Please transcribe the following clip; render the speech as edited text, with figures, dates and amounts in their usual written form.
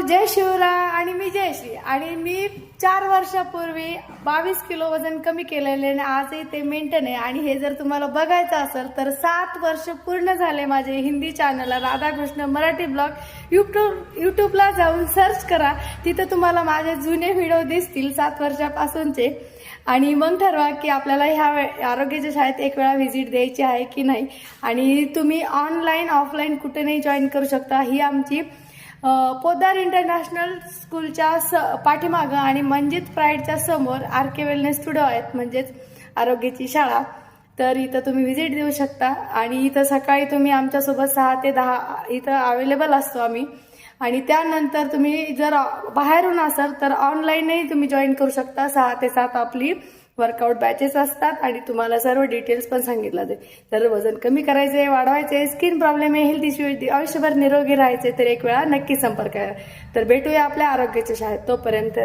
जय शिवराय आणि मी जयश्री आणि मी 4 वर्षापूर्वी 22 किलो वजन कमी केलेले आणि आजही ते मेंटेन आहे. आणि हे जर तुम्हाला बघायचं असेल तर 7 वर्ष पूर्ण झाले माझे हिंदी चॅनलला राधाकृष्ण मराठी ब्लॉग यूट्यूबला जाऊन सर्च करा, तिथे तुम्हाला माझे जुने व्हिडिओ दिसतील 7 वर्षापासूनचे. आणि मग ठरवा की आपल्याला ह्या आरोग्याच्या शाळेत एक वेळा व्हिजिट द्यायची आहे की नाही. आणि तुम्ही ऑनलाईन ऑफलाईन कुठेही जॉईन करू शकता. ही आमची पोद्दार इंटरनॅशनल स्कूलच्या पाठीमागं आणि मंजित प्राईडच्या समोर आर.के. वेलनेस स्टुडिओ आहेत, म्हणजेच आरोग्याची शाळा. तर इथं तुम्ही व्हिजिट देऊ शकता. आणि इथं सकाळी तुम्ही आमच्यासोबत 6 ते 10 इथं अवेलेबल असतो आम्ही. आणि त्यानंतर तुम्ही जर बाहेरून असाल तर ऑनलाईनही तुम्ही जॉईन करू शकता. 6 ते 7 आपली वर्कआउट बॅचेस असतात आणि तुम्हाला सर्व डिटेल्स पण सांगितलं जाईल. तर वजन कमी करायचे, वाढवायचे, स्किन प्रॉब्लेम आहे, हेल्थ इश्यू, आयुष्यभर निरोगी राहायचे तर एक वेळा नक्की संपर्क करा. तर भेटूया आपल्या आरोग्याच्या शाळेत. तोपर्यंत